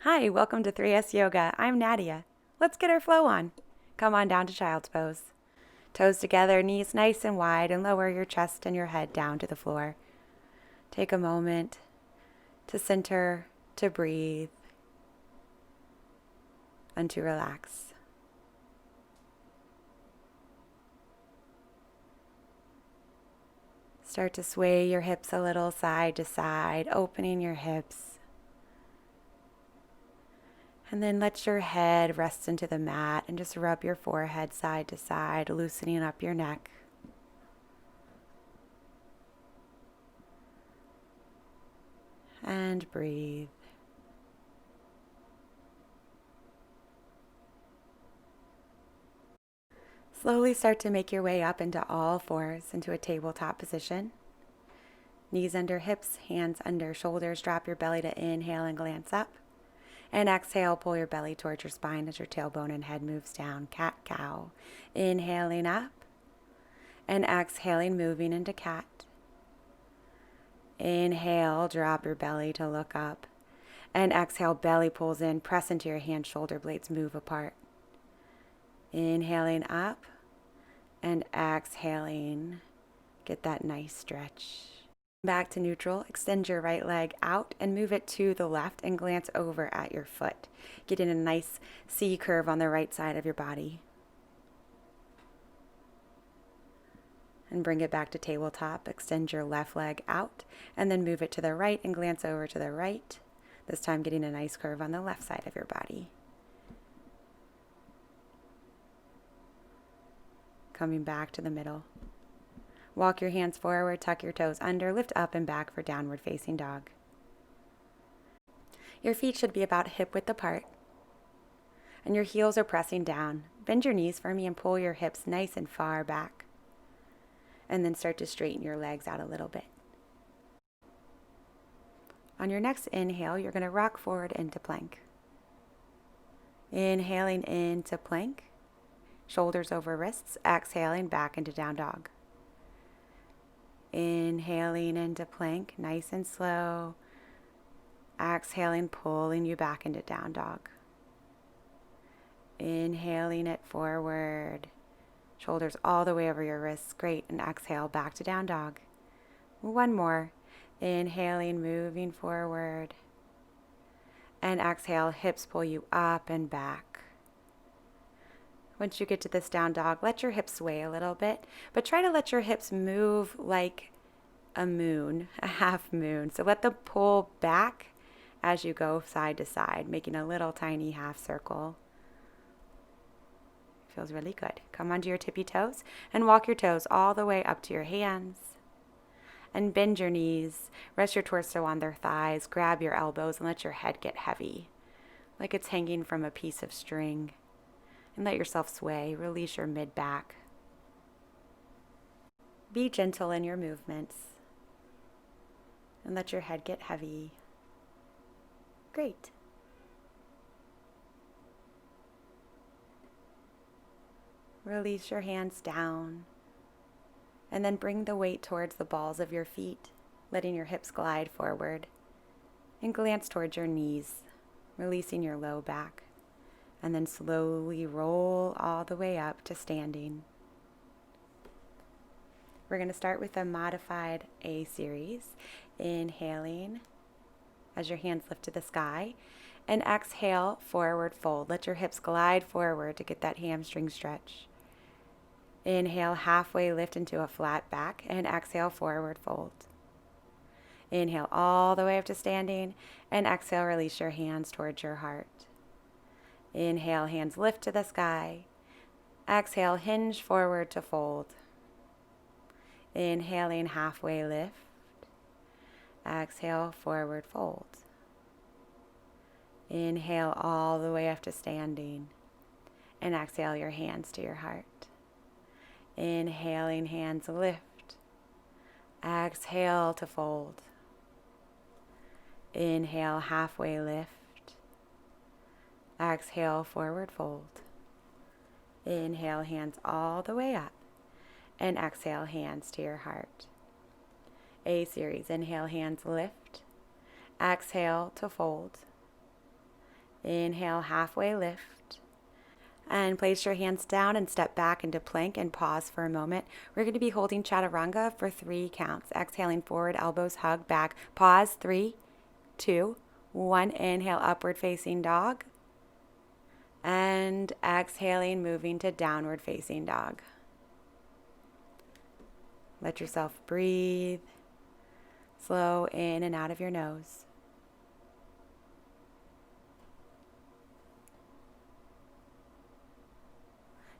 Hi, welcome to 3S Yoga. I'm Nadia. Let's get our flow on. Come on down to child's pose. Toes together, knees nice and wide, and lower your chest and your head down to the floor. Take a moment to center, to breathe, and to relax. Start to sway your hips a little side to side, opening your hips. And then let your head rest into the mat and just rub your forehead side to side, loosening up your neck. And breathe. Slowly start to make your way up into all fours, into a tabletop position. Knees under hips, hands under shoulders. Drop your belly to inhale and glance up. And exhale, pull your belly towards your spine as your tailbone and head moves down. Cat-cow. Inhaling up. And exhaling, moving into cat. Inhale, drop your belly to look up. And exhale, belly pulls in. Press into your hands, shoulder blades move apart. Inhaling up. And exhaling, get that nice stretch. Back to neutral, extend your right leg out and move it to the left and glance over at your foot. Getting a nice C curve on the right side of your body. And bring it back to tabletop. Extend your left leg out and then move it to the right and glance over to the right. This time getting a nice curve on the left side of your body. Coming back to the middle. Walk your hands forward, tuck your toes under, lift up and back for downward facing dog. Your feet should be about hip width apart, and your heels are pressing down. Bend your knees for me and pull your hips nice and far back, and then start to straighten your legs out a little bit. On your next inhale, you're going to rock forward into plank. Inhaling into plank, shoulders over wrists, exhaling back into down dog. Inhaling into plank, nice and slow. Exhaling, pulling you back into down dog. Inhaling it forward. Shoulders all the way over your wrists. Great. And exhale, back to down dog. One more. Inhaling, moving forward. And exhale, hips pull you up and back. Once you get to this down dog, let your hips sway a little bit, but try to let your hips move like a moon, a half moon. So let them pull back as you go side to side, making a little tiny half circle. Feels really good. Come onto your tippy toes and walk your toes all the way up to your hands. And bend your knees, rest your torso on their thighs, grab your elbows and let your head get heavy, like it's hanging from a piece of string. And let yourself sway. Release your mid-back. Be gentle in your movements. And let your head get heavy. Great. Release your hands down. And then bring the weight towards the balls of your feet, letting your hips glide forward. And glance towards your knees, releasing your low back. And then slowly roll all the way up to standing. We're going to start with a modified A series. Inhaling as your hands lift to the sky. And exhale, forward fold. Let your hips glide forward to get that hamstring stretch. Inhale, halfway lift into a flat back. And exhale, forward fold. Inhale all the way up to standing. And exhale, release your hands towards your heart. Inhale, hands lift to the sky. Exhale, hinge forward to fold. Inhaling, halfway lift. Exhale, forward fold. Inhale all the way up to standing. And exhale your hands to your heart. Inhaling, hands lift. Exhale to fold. Inhale, halfway lift. Exhale, forward fold. Inhale, hands all the way up. And exhale, hands to your heart. A series. Inhale, hands lift. Exhale to fold. Inhale, halfway lift. And place your hands down and step back into plank and pause for a moment. We're going to be holding chaturanga for 3 counts. Exhaling forward, elbows hug back. Pause, 3, 2, 1. Inhale, upward facing dog. And exhaling, moving to downward facing dog. Let yourself breathe. Slow in and out of your nose.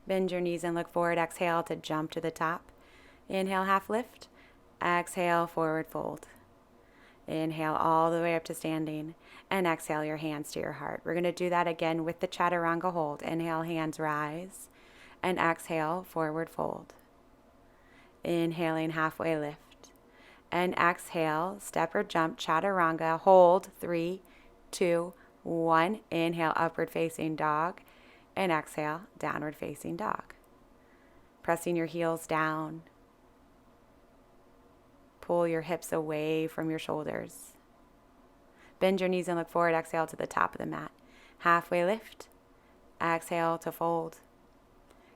Bend your knees and look forward. Exhale to jump to the top. Inhale, half lift. Exhale, forward fold. Inhale all the way up to standing. And exhale your hands to your heart. We're going to do that again with the chaturanga hold. Inhale, hands rise. And exhale, forward fold. Inhaling, halfway lift. And exhale, step or jump, chaturanga, hold, 3, 2, 1. Inhale, upward facing dog. And exhale, downward facing dog. Pressing your heels down. Pull your hips away from your shoulders. Bend your knees and look forward. Exhale to the top of the mat. Halfway lift. Exhale to fold.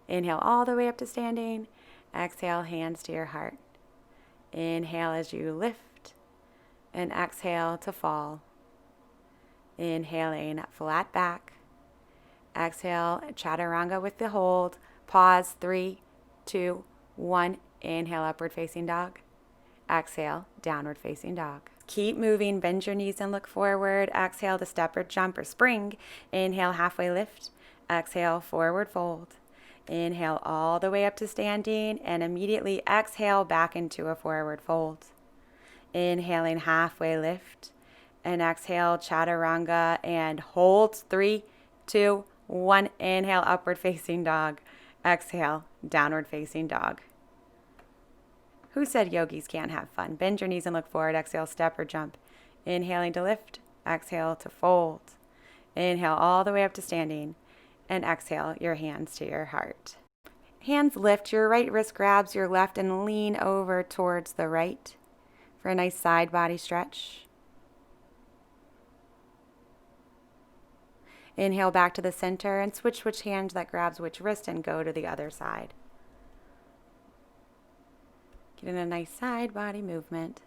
Inhale all the way up to standing. Exhale, hands to your heart. Inhale as you lift. And exhale to fall. Inhaling, flat back. Exhale, chaturanga with the hold. Pause, 3, 2, 1. Inhale, upward facing dog. Exhale, downward facing dog. Keep moving. Bend your knees and look forward. Exhale to step or jump or spring. Inhale, halfway lift. Exhale, forward fold. Inhale all the way up to standing and immediately exhale back into a forward fold. Inhaling, halfway lift. And exhale, chaturanga and hold. 3, 2, 1. Inhale, upward facing dog. Exhale, downward facing dog. Who said yogis can't have fun? Bend your knees and look forward. Exhale, step or jump. Inhaling to lift. Exhale to fold. Inhale all the way up to standing. And exhale your hands to your heart. Hands lift. Your right wrist grabs your left and lean over towards the right for a nice side body stretch. Inhale back to the center and switch which hand that grabs which wrist and go to the other side. Getting a nice side body movement.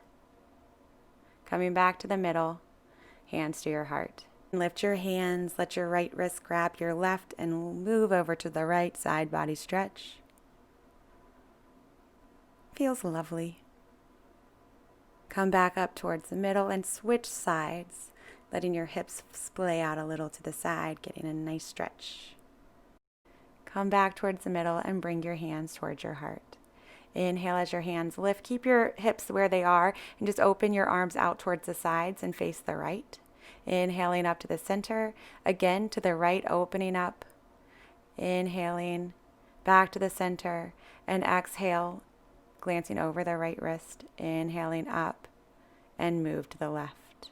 Coming back to the middle, hands to your heart. Lift your hands, let your right wrist grab your left and move over to the right side body stretch. Feels lovely. Come back up towards the middle and switch sides, letting your hips splay out a little to the side, getting a nice stretch. Come back towards the middle and bring your hands towards your heart. Inhale as your hands lift. Keep your hips where they are and just open your arms out towards the sides and face the right. Inhaling up to the center. Again to the right, opening up. Inhaling back to the center. And exhale, glancing over the right wrist. Inhaling up and move to the left.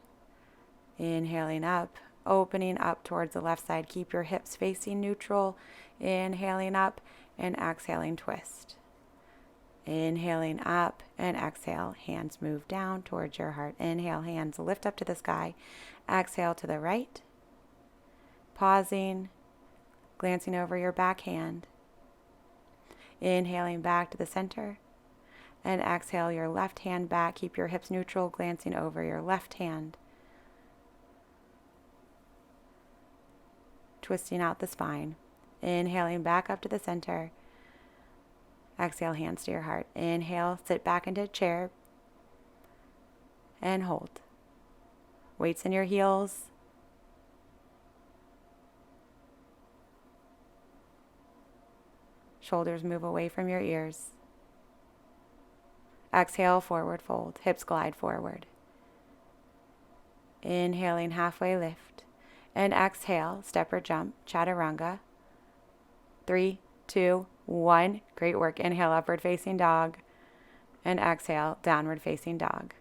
Inhaling up, opening up towards the left side. Keep your hips facing neutral. Inhaling up and exhaling, twist. Inhaling up and exhale. Hands move down towards your heart. Inhale, hands lift up to the sky. Exhale to the right. Pausing, glancing over your back hand. Inhaling back to the center. And exhale your left hand back. Keep your hips neutral, glancing over your left hand. Twisting out the spine. Inhaling back up to the center. Exhale, hands to your heart. Inhale, sit back into a chair. And hold. Weights in your heels. Shoulders move away from your ears. Exhale, forward fold. Hips glide forward. Inhaling, halfway lift. And exhale, step or jump, chaturanga. 3, 2, 1. Great work. Inhale, upward facing dog. And exhale, downward facing dog.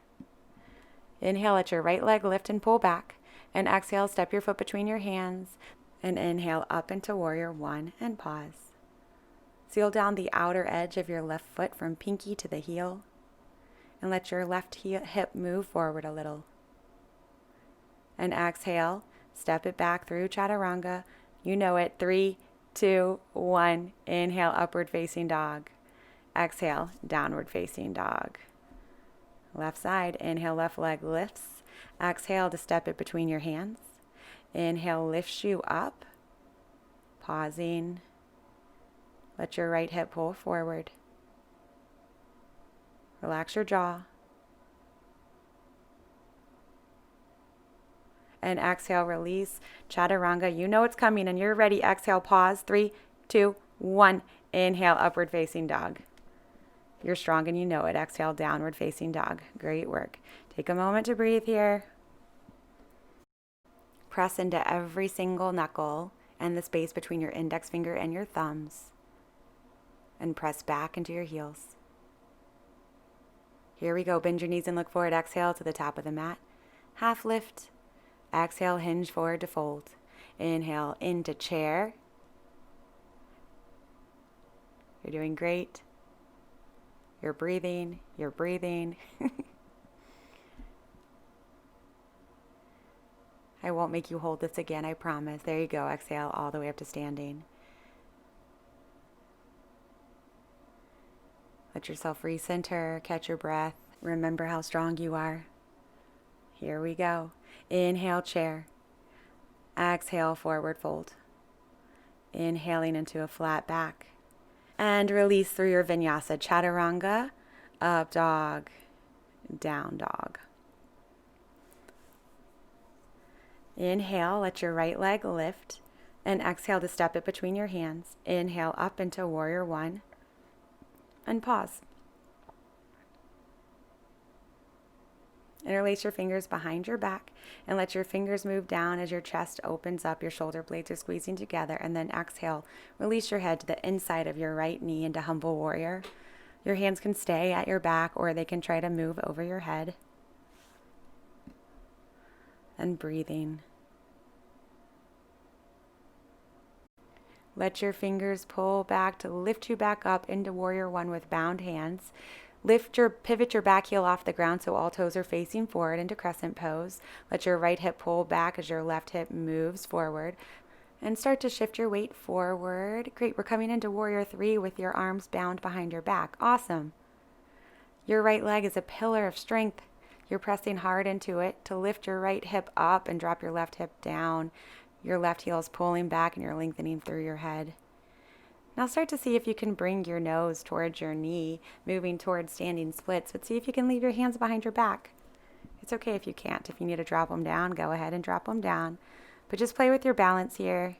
Inhale, let your right leg lift and pull back. And exhale, step your foot between your hands. And inhale up into warrior 1 and pause. Seal down the outer edge of your left foot from pinky to the heel. And let your left hip move forward a little. And exhale, Step it back through chaturanga. You know it. 3, 2, 1. Inhale, upward facing dog. Exhale, downward facing dog. Left side, inhale, left leg lifts. Exhale to step it between your hands. Inhale, lifts you up. Pausing. Let your right hip pull forward. Relax your jaw. And exhale, release. Chaturanga, you know it's coming and you're ready. Exhale, pause. 3, 2, 1. Inhale, upward facing dog. You're strong and you know it. Exhale, downward facing dog. Great work. Take a moment to breathe here. Press into every single knuckle and the space between your index finger and your thumbs. And press back into your heels. Here we go. Bend your knees and look forward. Exhale to the top of the mat. Half lift. Exhale, hinge forward to fold. Inhale, into chair. You're doing great. You're breathing. You're breathing. I won't make you hold this again, I promise. There you go. Exhale all the way up to standing. Let yourself recenter, catch your breath. Remember how strong you are. Here we go. Inhale, chair. Exhale, forward fold. Inhaling into a flat back. And release through your vinyasa. Chaturanga, up dog, down dog. Inhale, let your right leg lift. And exhale to step it between your hands. Inhale up into warrior one. And pause. Interlace your fingers behind your back and let your fingers move down as your chest opens up, your shoulder blades are squeezing together, and then exhale. Release your head to the inside of your right knee into humble warrior. Your hands can stay at your back or they can try to move over your head. And breathing. Let your fingers pull back to lift you back up into warrior one with bound hands. Pivot your back heel off the ground so all toes are facing forward into crescent pose. Let your right hip pull back as your left hip moves forward. And start to shift your weight forward. Great, we're coming into warrior three with your arms bound behind your back. Awesome. Your right leg is a pillar of strength. You're pressing hard into it to lift your right hip up and drop your left hip down. Your left heel is pulling back and you're lengthening through your head. Now start to see if you can bring your nose towards your knee, moving towards standing splits, but see if you can leave your hands behind your back. It's okay if you can't. If you need to drop them down, go ahead and drop them down. But just play with your balance here.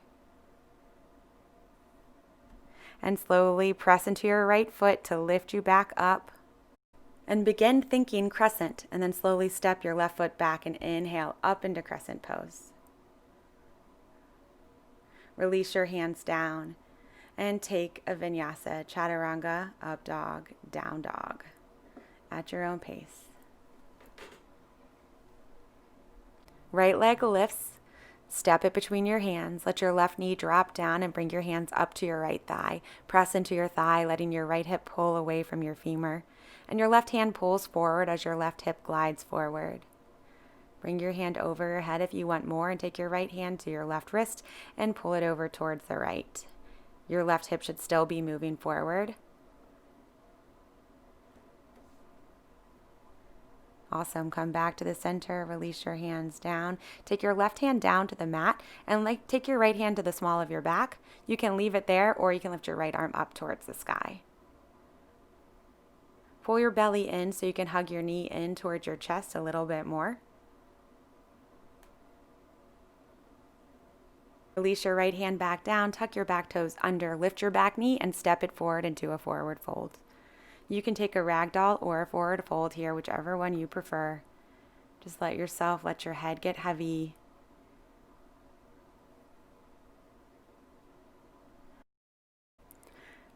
And slowly press into your right foot to lift you back up. And begin thinking crescent, and then slowly step your left foot back and inhale up into crescent pose. Release your hands down. And take a vinyasa, chaturanga, up dog, down dog, at your own pace. Right leg lifts, step it between your hands. Let your left knee drop down and bring your hands up to your right thigh. Press into your thigh, letting your right hip pull away from your femur. And your left hand pulls forward as your left hip glides forward. Bring your hand over your head if you want more, and take your right hand to your left wrist and pull it over towards the right. Your left hip should still be moving forward. Awesome. Come back to the center. Release your hands down. Take your left hand down to the mat and take your right hand to the small of your back. You can leave it there or you can lift your right arm up towards the sky. Pull your belly in so you can hug your knee in towards your chest a little bit more. Release your right hand back down, tuck your back toes under, lift your back knee, and step it forward into a forward fold. You can take a ragdoll or a forward fold here, whichever one you prefer. Just let your head get heavy.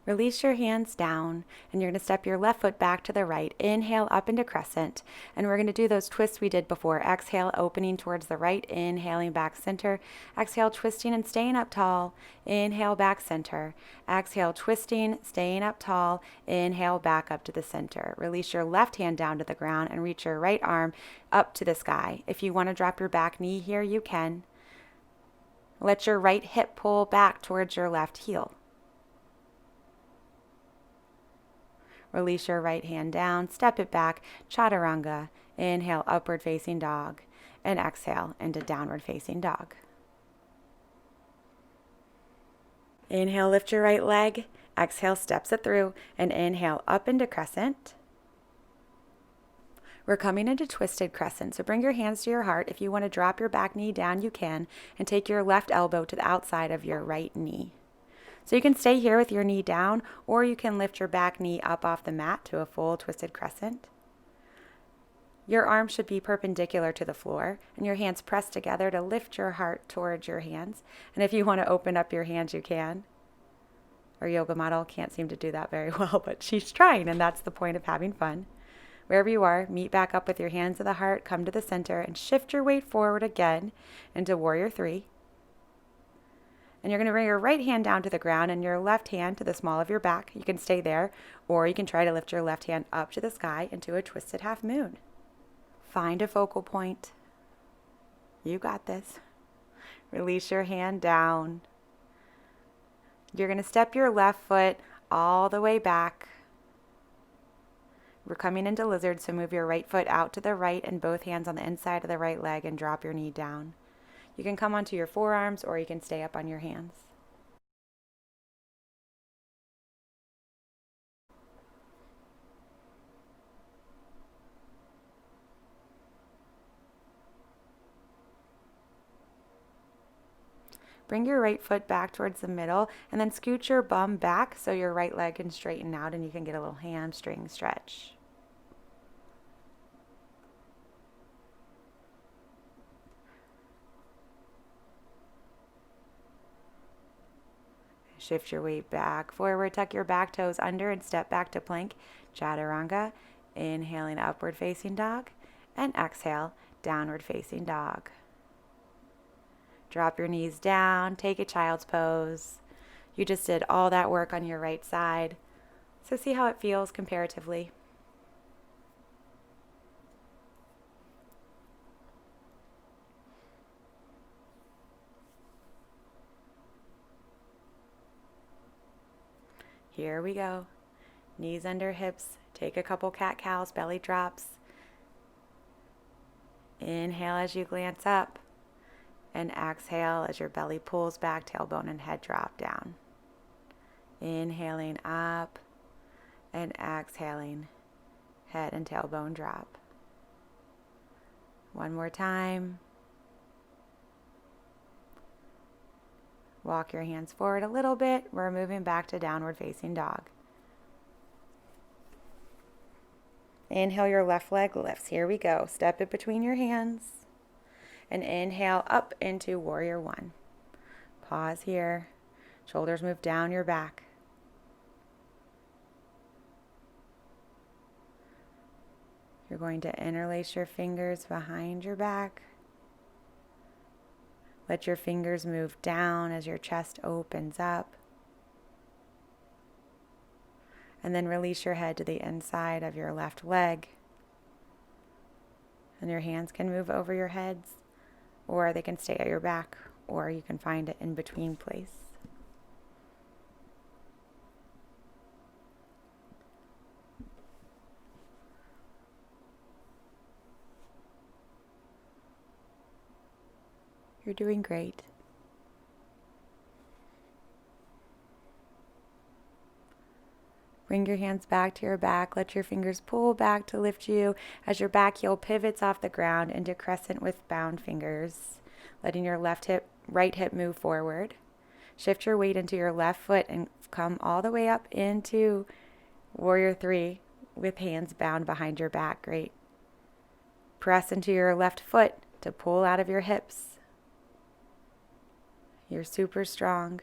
Release your hands down, and you're going to step your left foot back to the right. Inhale up into crescent, and we're going to do those twists we did before. Exhale, opening towards the right, inhaling back center. Exhale, twisting and staying up tall. Inhale, back center. Exhale, twisting, staying up tall. Inhale, back up to the center. Release your left hand down to the ground and reach your right arm up to the sky. If you want to drop your back knee here, you can. Let your right hip pull back towards your left heel. Release your right hand down, step it back, chaturanga. Inhale, upward facing dog, and exhale into downward facing dog. Inhale, lift your right leg. Exhale, steps it through, and inhale up into crescent. We're coming into twisted crescent, so bring your hands to your heart. If you want to drop your back knee down, you can, and take your left elbow to the outside of your right knee. So you can stay here with your knee down, or you can lift your back knee up off the mat to a full twisted crescent. Your arms should be perpendicular to the floor, and your hands pressed together to lift your heart towards your hands. And if you want to open up your hands, you can. Our yoga model can't seem to do that very well, but she's trying, and that's the point of having fun. Wherever you are, meet back up with your hands to the heart, come to the center, and shift your weight forward again into Warrior 3. And you're going to bring your right hand down to the ground and your left hand to the small of your back. You can stay there, or you can try to lift your left hand up to the sky into a twisted half moon. Find a focal point. You got this. Release your hand down. You're going to step your left foot all the way back. We're coming into lizard, so move your right foot out to the right and both hands on the inside of the right leg and drop your knee down. You can come onto your forearms or you can stay up on your hands. Bring your right foot back towards the middle and then scoot your bum back so your right leg can straighten out and you can get a little hamstring stretch. Shift your weight back forward, tuck your back toes under and step back to plank, chaturanga. Inhaling upward facing dog and exhale, downward facing dog. Drop your knees down, take a child's pose. You just did all that work on your right side. So see how it feels comparatively. Here we go. Knees under hips. Take a couple cat-cows, belly drops. Inhale as you glance up. And exhale as your belly pulls back, tailbone and head drop down. Inhaling up and exhaling, head and tailbone drop. One more time. Walk your hands forward a little bit. We're moving back to downward facing dog. Inhale, your left leg lifts. Here we go. Step it between your hands. And inhale up into Warrior 1. Pause here. Shoulders move down your back. You're going to interlace your fingers behind your back. Let your fingers move down as your chest opens up. And then release your head to the inside of your left leg. And your hands can move over your heads, or they can stay at your back, or you can find it in between place. You're doing great. Bring your hands back to your back. Let your fingers pull back to lift you as your back heel pivots off the ground into crescent with bound fingers. Letting your right hip move forward. Shift your weight into your left foot and come all the way up into Warrior 3 with hands bound behind your back. Great. Press into your left foot to pull out of your hips. You're super strong.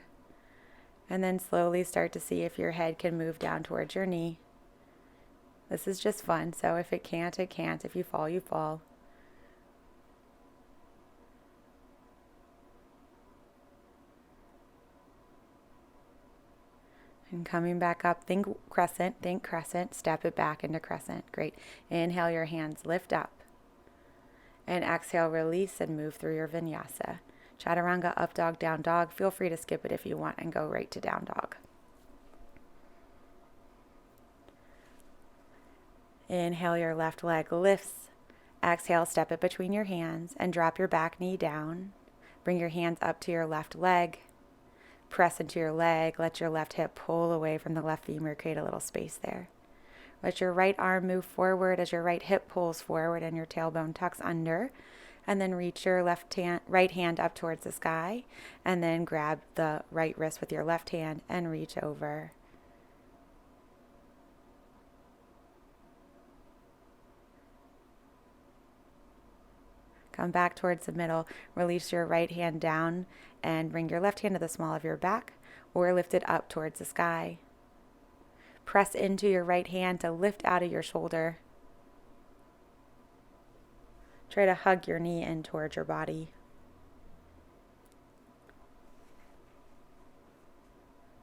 And then slowly start to see if your head can move down towards your knee. This is just fun, so if it can't, it can't. If you fall, you fall. And coming back up, think crescent, step it back into crescent. Great. Inhale, your hands lift up. And exhale, release and move through your vinyasa. Chaturanga, up dog, down dog. Feel free to skip it if you want and go right to down dog. Inhale, your left leg lifts. Exhale, step it between your hands and drop your back knee down. Bring your hands up to your left leg. Press into your leg. Let your left hip pull away from the left femur. Create a little space there. Let your right arm move forward as your right hip pulls forward and your tailbone tucks under. And then reach your right hand up towards the sky. And then grab the right wrist with your left hand and reach over. Come back towards the middle. Release your right hand down and bring your left hand to the small of your back or lift it up towards the sky. Press into your right hand to lift out of your shoulder. Try to hug your knee in towards your body.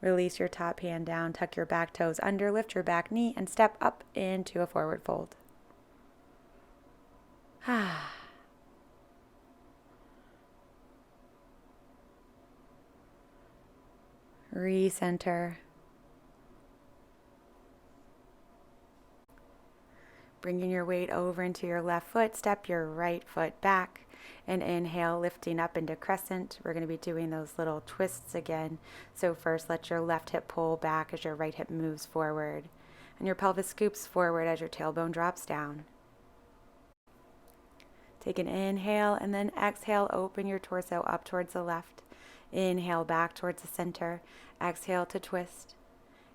Release your top hand down, tuck your back toes under, lift your back knee, and step up into a forward fold. Recenter. Bringing your weight over into your left foot, step your right foot back and inhale, lifting up into crescent. We're going to be doing those little twists again. So first, let your left hip pull back as your right hip moves forward and your pelvis scoops forward as your tailbone drops down. Take an inhale and then exhale, open your torso up towards the left. Inhale back towards the center. Exhale to twist.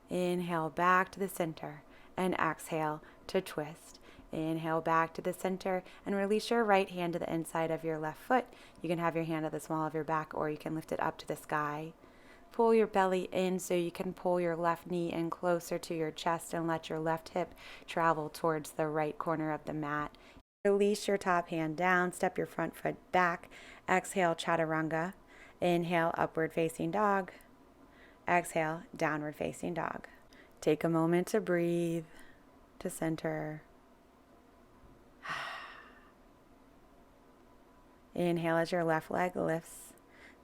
Inhale back to the center and exhale to twist. Inhale back to the center and release your right hand to the inside of your left foot. You can have your hand at the small of your back or you can lift it up to the sky. Pull your belly in so you can pull your left knee in closer to your chest and let your left hip travel towards the right corner of the mat. Release your top hand down, step your front foot back. Exhale, chaturanga. Inhale, upward facing dog. Exhale, downward facing dog. Take a moment to breathe, to center. Inhale as your left leg lifts.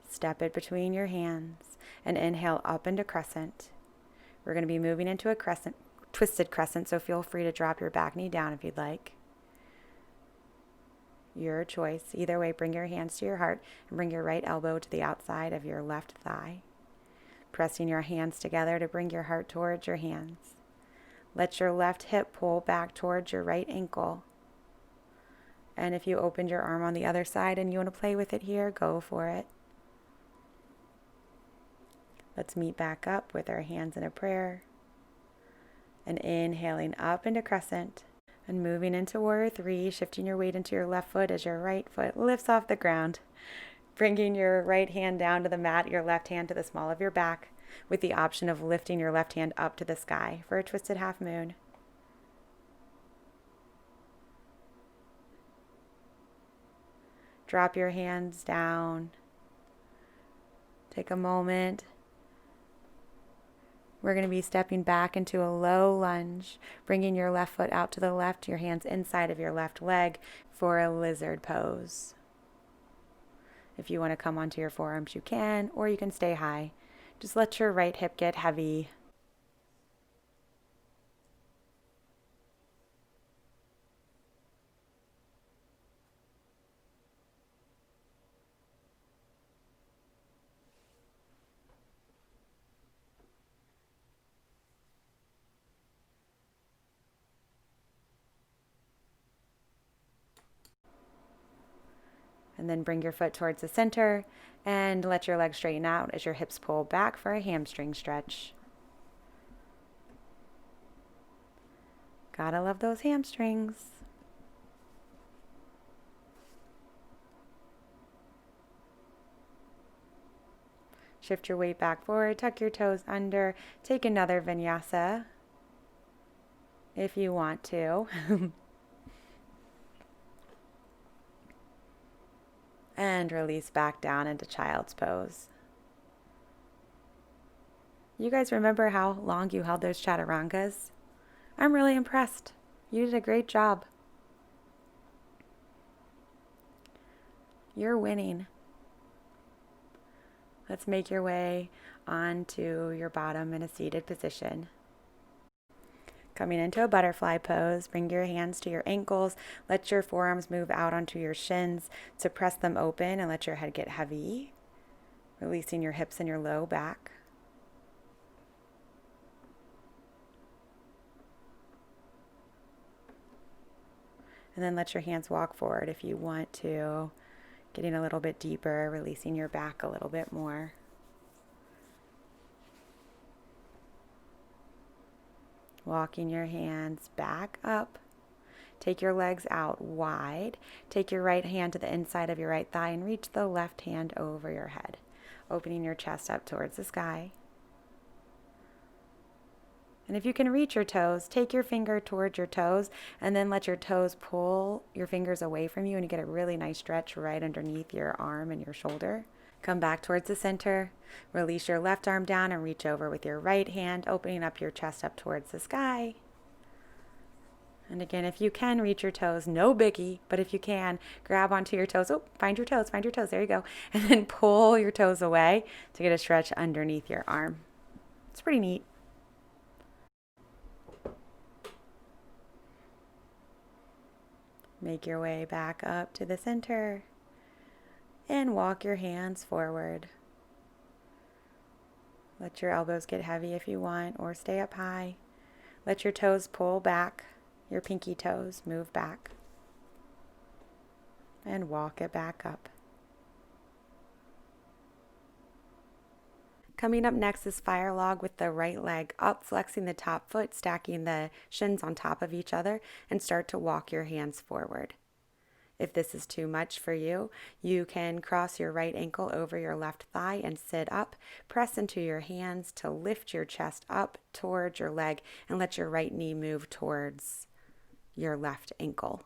Step it between your hands and inhale up into crescent. We're going to be moving into a twisted crescent, so feel free to drop your back knee down if you'd like. Your choice. Either way, bring your hands to your heart and bring your right elbow to the outside of your left thigh. Pressing your hands together to bring your heart towards your hands. Let your left hip pull back towards your right ankle. And if you opened your arm on the other side and you want to play with it here, go for it. Let's meet back up with our hands in a prayer. And inhaling up into crescent. And moving into warrior three, shifting your weight into your left foot as your right foot lifts off the ground. Bringing your right hand down to the mat, your left hand to the small of your back, with the option of lifting your left hand up to the sky for a twisted half moon. Drop your hands down. Take a moment. We're going to be stepping back into a low lunge, bringing your left foot out to the left, your hands inside of your left leg for a lizard pose. If you want to come onto your forearms, you can, or you can stay high. Just let your right hip get heavy. And then bring your foot towards the center and let your legs straighten out as your hips pull back for a hamstring stretch. Gotta love those hamstrings. Shift your weight back forward, tuck your toes under, take another vinyasa if you want to. And release back down into child's pose. You guys remember how long you held those chaturangas? I'm really impressed. You did a great job. You're winning. Let's make your way onto your bottom in a seated position. Coming into a butterfly pose, bring your hands to your ankles. Let your forearms move out onto your shins to press them open and let your head get heavy, releasing your hips and your low back. And then let your hands walk forward if you want to, getting a little bit deeper, releasing your back a little bit more. Walking your hands back up. Take your legs out wide. Take your right hand to the inside of your right thigh and reach the left hand over your head, opening your chest up towards the sky. And if you can reach your toes, take your finger towards your toes and then let your toes pull your fingers away from you and you get a really nice stretch right underneath your arm and your shoulder. Come back towards the center. Release your left arm down and reach over with your right hand, opening up your chest up towards the sky. And again, if you can reach your toes, no biggie, but if you can, grab onto your toes. Oh, find your toes, find your toes. There you go. And then pull your toes away to get a stretch underneath your arm. It's pretty neat. Make your way back up to the center and walk your hands forward. Let your elbows get heavy if you want, or stay up high. Let your toes pull back, your pinky toes move back, and walk it back up. Coming up next is fire log with the right leg up, flexing the top foot, stacking the shins on top of each other, and start to walk your hands forward. If this is too much for you, you can cross your right ankle over your left thigh and sit up. Press into your hands to lift your chest up towards your leg and let your right knee move towards your left ankle.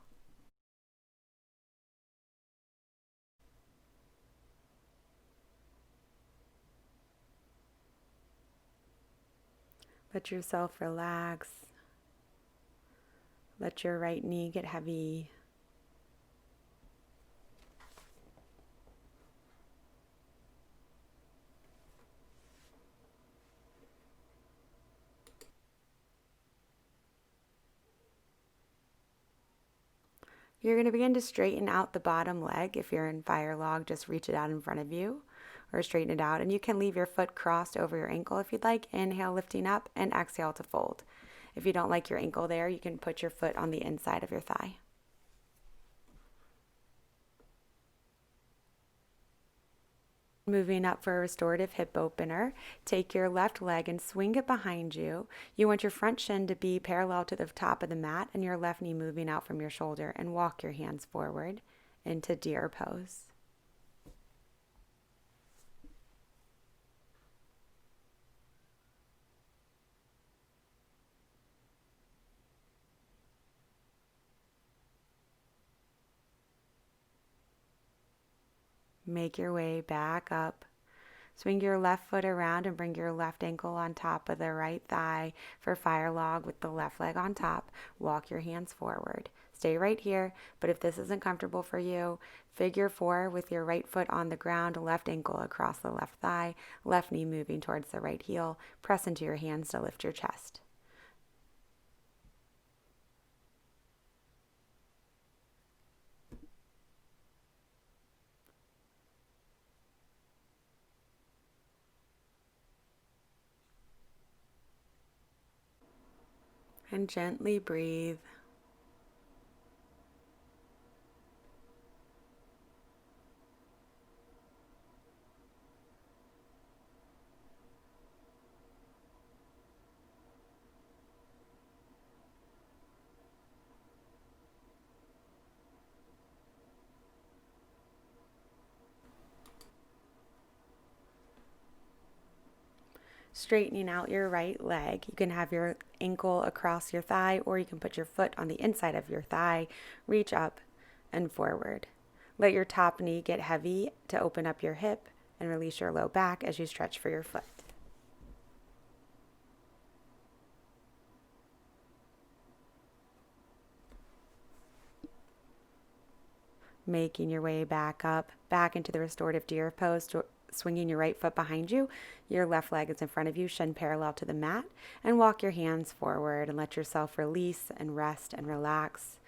Let yourself relax. Let your right knee get heavy. You're going to begin to straighten out the bottom leg. If you're in fire log, just reach it out in front of you or straighten it out. And you can leave your foot crossed over your ankle if you'd like. Inhale, lifting up, and exhale to fold. If you don't like your ankle there, you can put your foot on the inside of your thigh. Moving up for a restorative hip opener, take your left leg and swing it behind you. You want your front shin to be parallel to the top of the mat and your left knee moving out from your shoulder, and walk your hands forward into deer pose. Make your way back up. Swing your left foot around and bring your left ankle on top of the right thigh for fire log with the left leg on top. Walk your hands forward. Stay right here, but if this isn't comfortable for you, figure four with your right foot on the ground, left ankle across the left thigh, left knee moving towards the right heel. Press into your hands to lift your chest. And gently breathe. Straightening out your right leg. You can have your ankle across your thigh, or you can put your foot on the inside of your thigh. Reach up and forward. Let your top knee get heavy to open up your hip and release your low back as you stretch for your foot. Making your way back up, back into the restorative deer pose, swinging your right foot behind you. Your left leg is in front of you, shin parallel to the mat, and walk your hands forward and let yourself release and rest and relax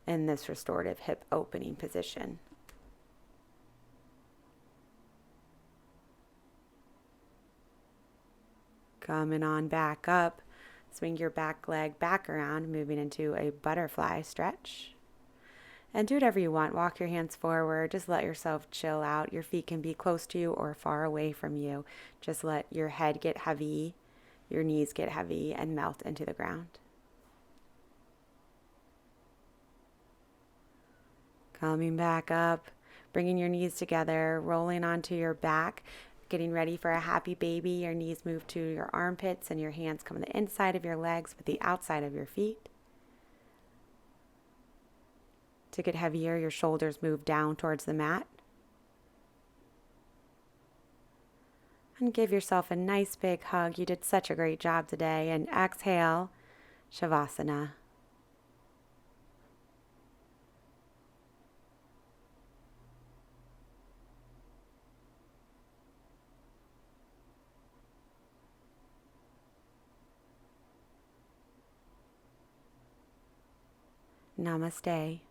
in this restorative hip opening position. Coming on back up, swing your back leg back around, moving into a butterfly stretch. And do whatever you want. Walk your hands forward. Just let yourself chill out. Your feet can be close to you or far away from you. Just let your head get heavy, your knees get heavy, and melt into the ground. Coming back up, bringing your knees together, rolling onto your back, getting ready for a happy baby. Your knees move to your armpits and your hands come to the inside of your legs with the outside of your feet. To get heavier, your shoulders move down towards the mat. And give yourself a nice big hug. You did such a great job today. And exhale, Shavasana. Namaste.